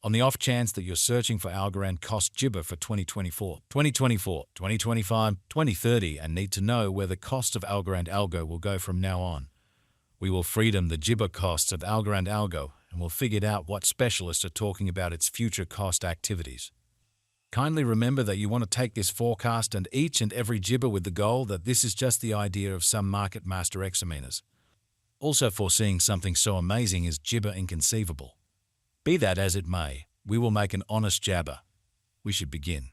On the off chance that you're searching for Algorand cost Gibber for 2024, 2024, 2025, 2030 and need to know where the cost of Algorand Algo will go from now on, we will freedom the Gibber costs of Algorand Algo and we'll figure out what specialists are talking about its future cost activities. Kindly remember that you want to take this forecast and each and every Gibber with the goal that this is just the idea of some market master examiners. Also foreseeing something so amazing is Gibber inconceivable. Be that as it may, we will make an honest jabber. We should begin.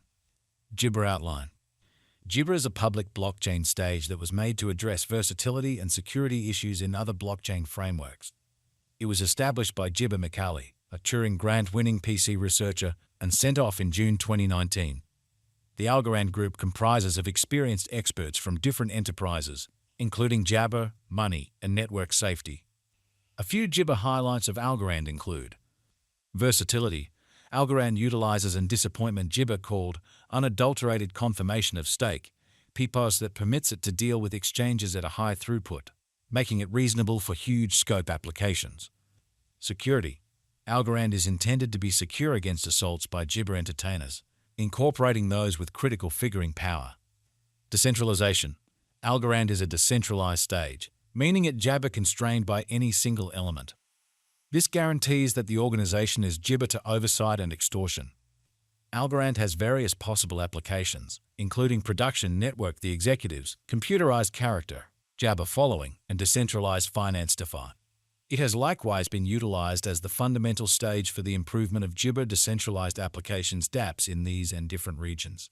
Gibber outline. Gibber is a public blockchain stage that was made to address versatility and security issues in other blockchain frameworks. It was established by Gibber Micali, a Turing Grant-winning PC researcher, and sent off in June 2019. The Algorand group comprises of experienced experts from different enterprises, including Jabber, Money, and Network Safety. A few Gibber highlights of Algorand include versatility. Algorand utilizes an disappointment Gibber called unadulterated confirmation of stake, PPOS, that permits it to deal with exchanges at a high throughput, making it reasonable for huge scope applications. Security. Algorand is intended to be secure against assaults by Gibber entertainers, incorporating those with critical figuring power. Decentralization. Algorand is a decentralized stage, meaning it Jabber constrained by any single element. This guarantees that the organization is Gibber to oversight and extortion. Algorand has various possible applications, including production network the executives, computerized character, Jabber following, and decentralized finance DeFi. It has likewise been utilized as the fundamental stage for the improvement of Gibber decentralized applications dApps in these and different regions.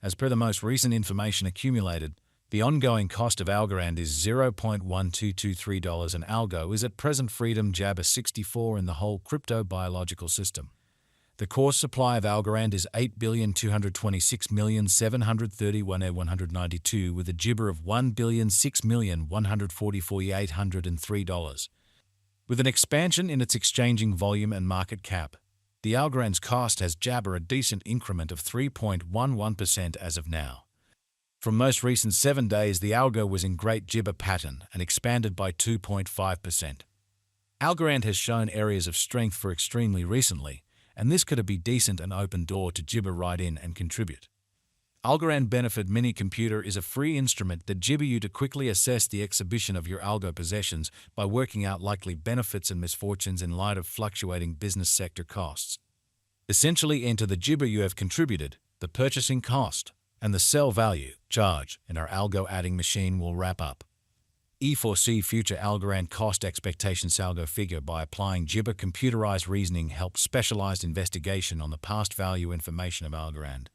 As per the most recent information accumulated, the ongoing cost of Algorand is $0.1223 and Algo is at present freedom Jabber 64 in the whole crypto biological system. The core supply of Algorand is 8,226,731,192 with a Gibber of $1,006,144,803. With an expansion in its exchanging volume and market cap, the Algorand's cost has Jabber a decent increment of 3.11% as of now. From most recent 7 days, the Algo was in great Gibber pattern and expanded by 2.5%. Algorand has shown areas of strength for extremely recently, and this could be decent and open door to Gibber right in and contribute. Algorand Benefit Mini Computer is a free instrument that Gibber you to quickly assess the exhibition of your Algo possessions by working out likely benefits and misfortunes in light of fluctuating business sector costs. Essentially enter the Gibber you have contributed, the purchasing cost, and the sell value, charge, and our Algo adding machine will wrap up. Foresee future Algorand cost expectations Algo figure by applying Gibber computerized reasoning helps specialized investigation on the past value information of Algorand.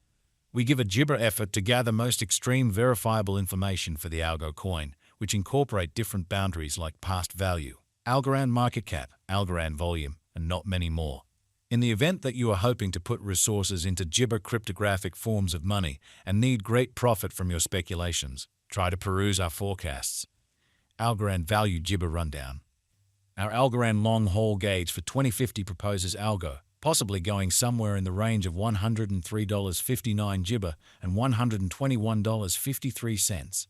We give a Gibber effort to gather most extreme verifiable information for the Algo coin, which incorporate different boundaries like past value, Algorand market cap, Algorand volume, and not many more. In the event that you are hoping to put resources into Gibber cryptographic forms of money and need great profit from your speculations, try to peruse our forecasts. Algorand Value Gibber Rundown. Our Algorand long haul gauge for 2050 proposes Algo, possibly going somewhere in the range of $103.59 Gibber and $121.53.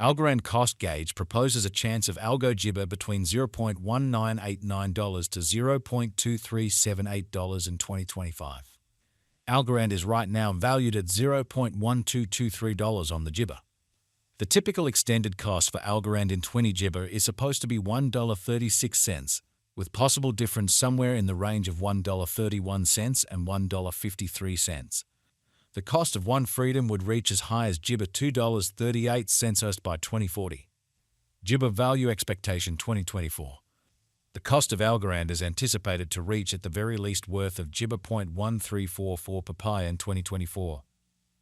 Algorand cost gauge proposes a chance of Algo Gibber between $0.1989 to $0.2378 in 2025. Algorand is right now valued at $0.1223 on the Gibber. The typical extended cost for Algorand in 20 Gibber is supposed to be $1.36, with possible difference somewhere in the range of $1.31 and $1.53. The cost of one freedom would reach as high as Gibber $2.38 by 2040. Gibber Value Expectation 2024. The cost of Algorand is anticipated to reach at the very least worth of Gibber $0.1344 per pi in 2024.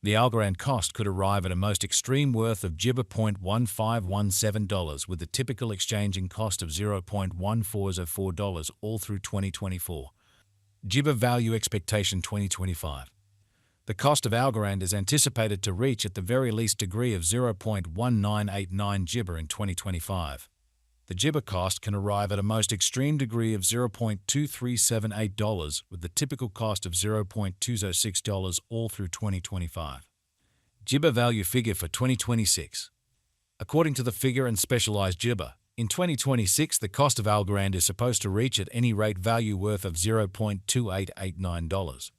The Algorand cost could arrive at a most extreme worth of Gibber $0.1517 with the typical exchanging cost of $0.1404 all through 2024. Gibber Value Expectation 2025. The cost of Algorand is anticipated to reach at the very least degree of 0.1989 Gibber in 2025. The Gibber cost can arrive at a most extreme degree of $0.2378 with the typical cost of $0.206 all through 2025. Gibber Value Figure for 2026. According to the figure and specialized Gibber, In 2026, the cost of Algorand is supposed to reach at any rate value worth of $0.2889.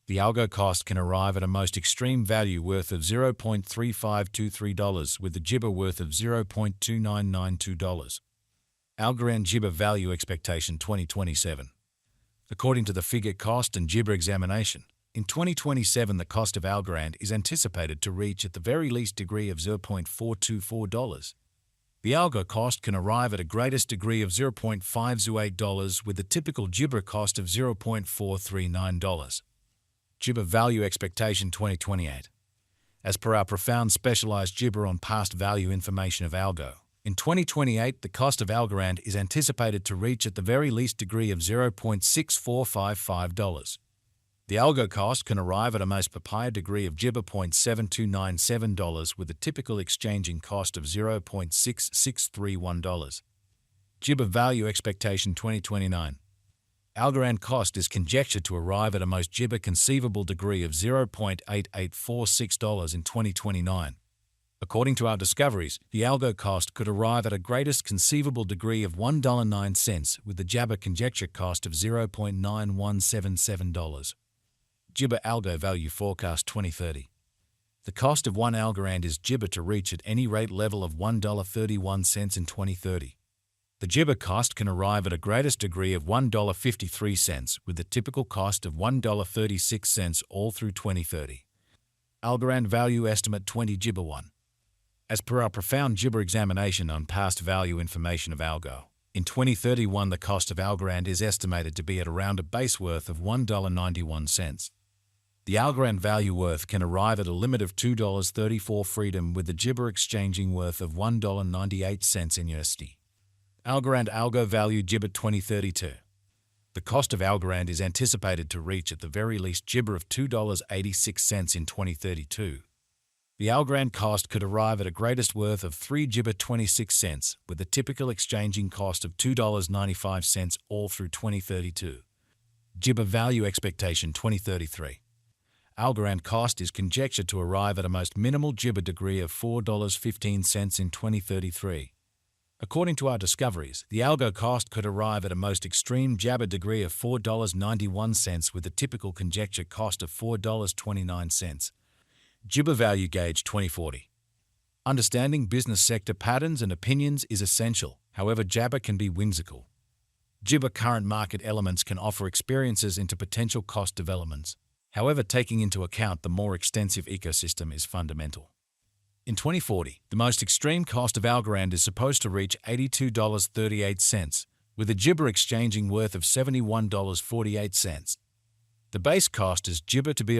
The algo cost can arrive at a most extreme value worth of $0.3523 with the Jibber worth of $0.2992. Algorand Jibber Value Expectation 2027. According to the figure Cost and Jibber Examination, in 2027 the cost of Algorand is anticipated to reach at the very least degree of $0.424. The algo cost can arrive at a greatest degree of $0.508 with the typical Jibber cost of $0.439. Jibber Value Expectation 2028. As per our profound specialized Jibber on past value information of Algo, in 2028 the cost of Algorand is anticipated to reach at the very least degree of $0.6455. The algo cost can arrive at a most papaya degree of Jibber $0.7297 with a typical exchanging cost of $0.6631. Jibber Value Expectation 2029. Algorand cost is conjectured to arrive at a most Jibber conceivable degree of $0.8846 in 2029. According to our discoveries, the algo cost could arrive at a greatest conceivable degree of $1.09 with the Jibber conjecture cost of $0.9177. Jibber Algo Value Forecast 2030. The cost of one Algorand is Jibber to reach at any rate level of $1.31 in 2030. The Jibber cost can arrive at a greatest degree of $1.53 with the typical cost of $1.36 all through 2030. Algorand Value Estimate 20 Jibber 1. As per our profound Jibber examination on past value information of Algo, in 2031 the cost of Algorand is estimated to be at around a base worth of $1.91. The Algorand value worth can arrive at a limit of $2.34 freedom with the Jibber exchanging worth of $1.98 in USD. Algorand Algo Value Jibber 2032. The cost of Algorand is anticipated to reach at the very least Jibber of $2.86 in 2032. The Algorand cost could arrive at a greatest worth of 3 Jibber 26 cents with the typical exchanging cost of $2.95 all through 2032. Jibber Value Expectation 2033. Algorand cost is conjectured to arrive at a most minimal Jibber degree of $4.15 in 2033. According to our discoveries, the algo cost could arrive at a most extreme Jibber degree of $4.91 with a typical conjecture cost of $4.29. Jibber Value Gauge 2040. Understanding business sector patterns and opinions is essential, however Jibber can be whimsical. Jibber current market elements can offer experiences into potential cost developments, however taking into account the more extensive ecosystem is fundamental. In 2040, the most extreme cost of Algorand is supposed to reach $82.38, with a Jibber exchanging worth of $71.48. The base cost is Jibber to be